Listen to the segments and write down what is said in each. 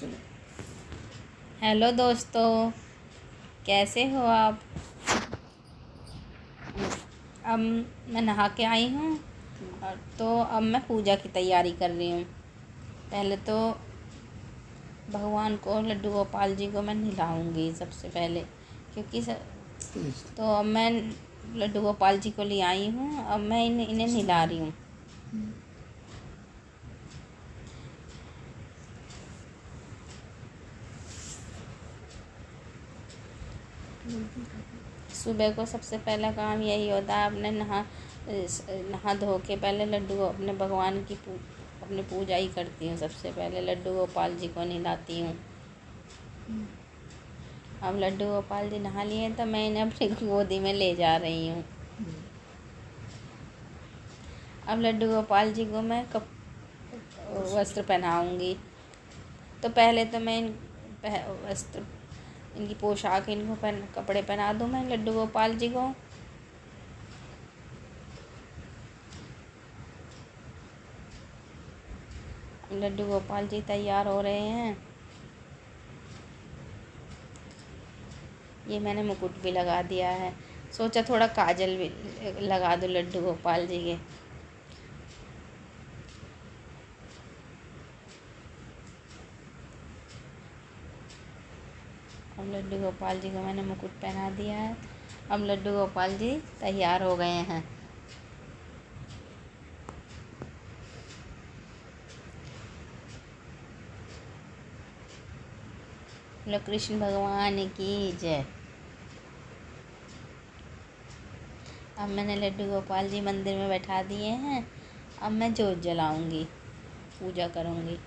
चलो। हेलो दोस्तों, कैसे हो आप। अब मैं नहा के आई हूँ और तो अब मैं पूजा की तैयारी कर रही हूँ। पहले तो भगवान को, लड्डू गोपाल जी को मैं नहलाऊँगी सबसे पहले, क्योंकि तो अब मैं लड्डू गोपाल जी को ले आई हूँ। अब मैं इन्हें नहला रही हूँ। सुबह को सबसे पहला काम यही होता है, अपने नहा धो के पहले लड्डू को अपने भगवान की अपनी पूजा ही करती हूँ। सबसे पहले लड्डू गोपाल जी को नहलाती हूँ। अब लड्डू गोपाल जी नहा लिए तो मैं इन्हें अपनी गोदी में ले जा रही हूँ। अब लड्डू गोपाल जी को मैं वस्त्र पहनाऊँगी। तो पहले तो मैं वस्त्र, इनकी पोशाक, इनको कपड़े पहना दूँ मैं लड्डू गोपाल जी को। लड्डू गोपाल जी तैयार हो रहे हैं। ये मैंने मुकुट भी लगा दिया है। सोचा थोड़ा काजल भी लगा दूँ लड्डू गोपाल जी के। अब लड्डू गोपाल जी को मैंने मुकुट पहना दिया है। अब लड्डू गोपाल जी तैयार हो गए हैं। बोलो कृष्ण भगवान की जय। अब मैंने लड्डू गोपाल जी मंदिर में बैठा दिए हैं। अब मैं जोत जलाऊंगी, पूजा करूंगी।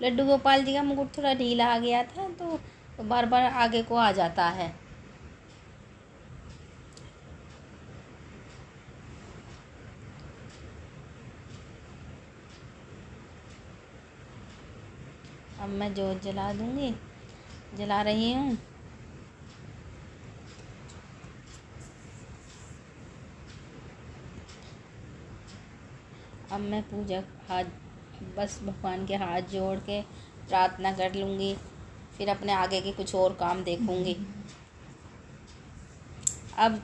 लड्डू गोपाल जी का मुकुट थोड़ा ढीला आ गया था, तो बार बार आगे को आ जाता है। अब मैं जोत जला दूंगी, जला रही हूँ। अब मैं बस भगवान के हाथ जोड़ के प्रार्थना कर लूँगी, फिर अपने आगे के कुछ और काम देखूँगी। अब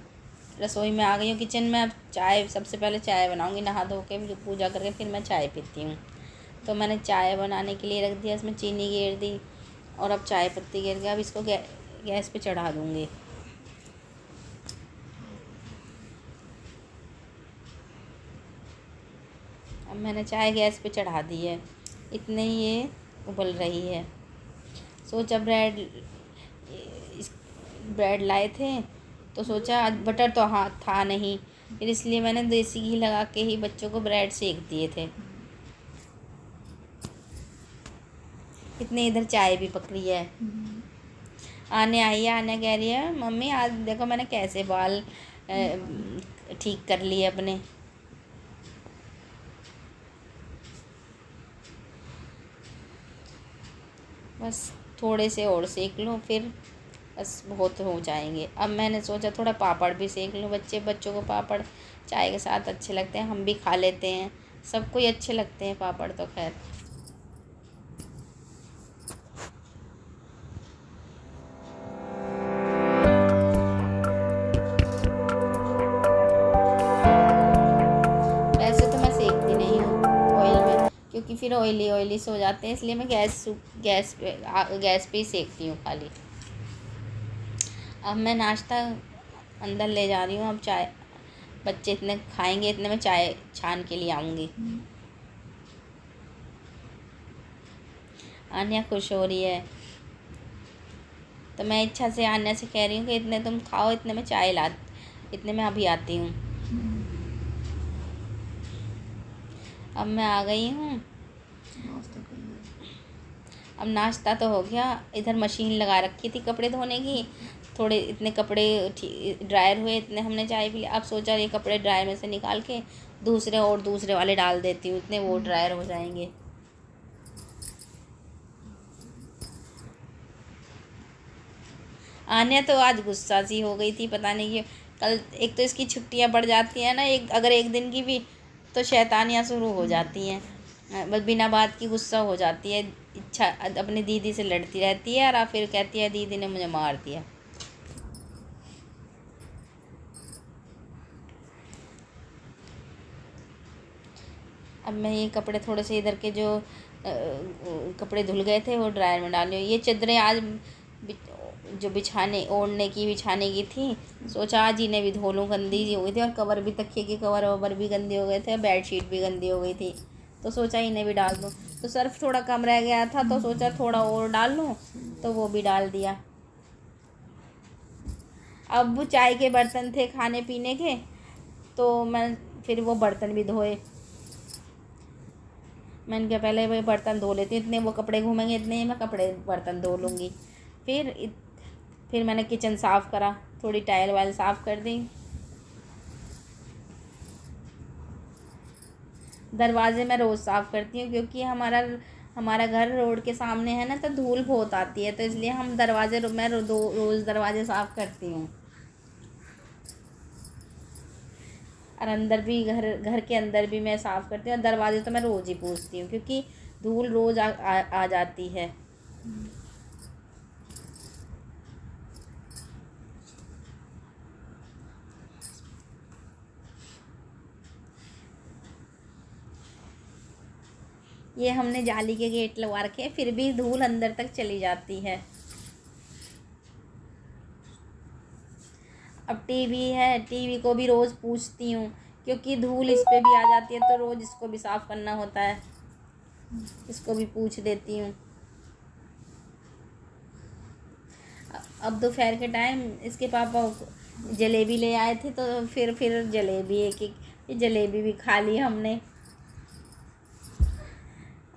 रसोई में आ गई हूँ, किचन में। अब चाय, सबसे पहले चाय बनाऊँगी। नहा धो के पूजा करके फिर मैं चाय पीती हूँ। तो मैंने चाय बनाने के लिए रख दिया, इसमें चीनी गेर दी और अब चाय पत्ती गिर गया। अब इसको गैस पे चढ़ा दूँगी। अब मैंने चाय गैस पे चढ़ा दी है, इतने ही ये उबल रही है। सोचा ब्रेड लाए थे, तो सोचा बटर तो हाँ था नहीं, फिर इसलिए मैंने देसी घी लगा के ही बच्चों को ब्रेड सेक दिए थे। इतने इधर चाय भी पक रही है। आने आई है, आने कह रही है मम्मी आज देखो मैंने कैसे बाल ठीक कर लिए अपने। बस थोड़े से और सेक लूँ, फिर बस बहुत हो जाएंगे। अब मैंने सोचा थोड़ा पापड़ भी सेक लूँ। बच्चों को पापड़ चाय के साथ अच्छे लगते हैं, हम भी खा लेते हैं, सबको ही अच्छे लगते हैं पापड़ तो। खैर वैसे तो मैं सेकती नहीं हूँ ऑयल में, क्योंकि फिर ऑयली से हो जाते हैं, इसलिए मैं गैस पे ही सेकती हूँ खाली। अब मैं नाश्ता अंदर ले जा रही हूँ। अब चाय बच्चे इतने खाएंगे, इतने में चाय छान के लिए आऊँगी। आन्या खुश हो रही है, तो मैं इच्छा से आन्या से कह रही हूँ कि इतने तुम खाओ, इतने में अभी आती हूँ। अब मैं आ गई हूँ। अब नाश्ता तो हो गया। इधर मशीन लगा रखी थी कपड़े धोने की, थोड़े इतने कपड़े ड्रायर हुए, इतने हमने चाय पी लिया। अब सोचा ये कपड़े ड्रायर में से निकाल के दूसरे वाले डाल देती हूँ, इतने वो ड्रायर हो जाएंगे। आन्या तो आज गुस्सा सी हो गई थी, पता नहीं क्यों। कल एक तो इसकी छुट्टियां बढ़ जाती हैं ना, अगर एक दिन की भी तो शैतानियाँ शुरू हो जाती हैं, बस बिना बात की गुस्सा हो जाती है, इच्छा अपनी दीदी से लड़ती रहती है और फिर कहती है दीदी ने मुझे मार दिया। अब मैं ये कपड़े थोड़े से इधर के जो कपड़े धुल गए थे वो ड्रायर में डाल लियो। ये चादरें आज जो ओढ़ने की बिछाने की थी, सोचा आज इन्हें भी धो लूँ, गंदी सी हो गई थी और कवर भी, तकिए के कवर ववर भी गंदे हो गए थे, बेडशीट भी गंदी हो गई थी, तो सोचा इन्हें भी डाल दूँ। तो सर्फ थोड़ा कम रह गया था तो सोचा थोड़ा और डाल लूँ, तो वो भी डाल दिया। अब चाय के बर्तन थे खाने पीने के, तो मैं फिर वो बर्तन भी धोए। मैंने कहा पहले वही बर्तन धो लेती हूँ, इतने वो कपड़े घूमेंगे, इतने मैं कपड़े बर्तन धो लूँगी। फिर मैंने किचन साफ़ करा, थोड़ी टाइल वाइल साफ़ कर दी। दरवाजे मैं रोज़ साफ़ करती हूँ क्योंकि हमारा घर रोड के सामने है ना, तो धूल बहुत आती है, तो इसलिए मैं रोज़ दरवाजे साफ़ करती हूँ। और अंदर भी घर के अंदर भी मैं साफ़ करती हूँ, और दरवाजे तो मैं रोज़ ही पूछती हूँ क्योंकि धूल रोज़ आ जाती है। ये हमने जाली के गेट लगा रखे, फिर भी धूल अंदर तक चली जाती है। अब टीवी है, टीवी को भी रोज़ पूछती हूँ क्योंकि धूल इस पे भी आ जाती है, तो रोज़ इसको भी साफ़ करना होता है, इसको भी पूछ देती हूँ। अब दोपहर के टाइम इसके पापा जलेबी ले आए थे, तो फिर जलेबी एक जलेबी भी खा ली हमने।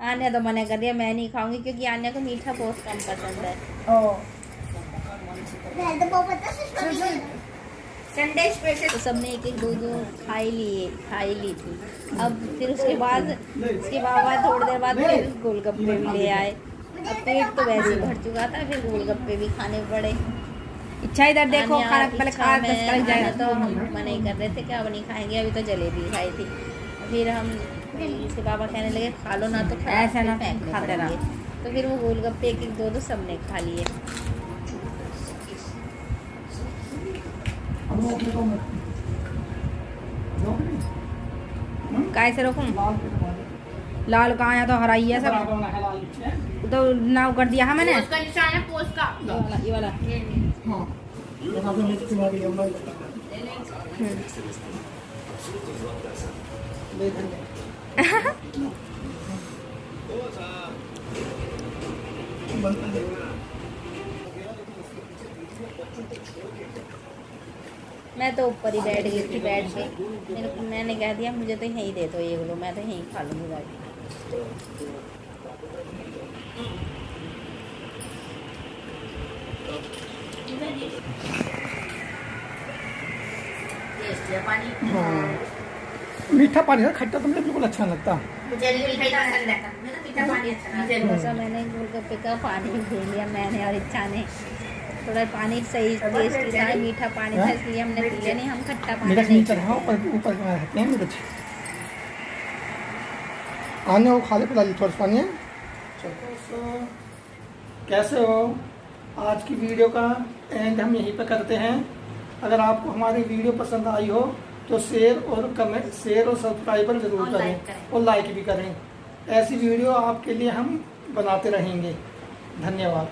आन्या तो मना कर रही है, मैं नहीं खाऊंगी क्योंकि आन्या को मीठा बहुत कम पसंद है। संडे स्पेशल तो सबने एक दो खा ही ली थी। अब फिर उसके बाद थोड़ी देर बाद फिर गोलगप्पे भी ले आए। अब पेट तो वैसे ही भर चुका था, फिर गोलगप्पे भी खाने पड़े। इच्छा इधर देखो, पहले खा जाएगा। तो हम मना ही कर रहे थे कि अब नहीं खाएंगे, अभी तो जलेबी खाई थी। फिर हम इसके पापा कहने लगे खा लो ना, तो ऐसा ना खाते रहा। तो फिर वो गोलगप्पे एक दो सबने खा लिए। कैसे रोकूं? लाल कहाँ है, तो हरा ही है सब, तो नाव कर दिया है मैंने। उसका निशान है पोस्ट का, ये वाला हाँ। मैं तो ऊपर ही बैठ गई थी, बैठ के मैंने कह दिया मुझे तो यहीं दे दो ये लो, मैं तो यहीं खा लूँगी बैठ। मीठा पानी है, खट्टा तो मुझे बिल्कुल अच्छा नहीं लगता। ऐसा मैंने गोलगप्पे का पानी भी दे लिया मैंने और इच्छा ने। थोड़ा पानी सही टेस्टी था, मीठा पानी था, इसलिए हमने पी लिया, नहीं हम खट्टा पानी नहीं पीते। ऊपर रहते हैं मिर्च। आने वो खा ले, पिला ली थोड़ा पानी है। कैसे हो? आज की वीडियो का एंड हम यहीं पे करते हैं। अगर आपको हमारी वीडियो पसंद आई हो तो शेयर और सब्सक्राइबर जरूर करें और लाइक भी करें। ऐसी वीडियो आपके लिए हम बनाते रहेंगे। धन्यवाद।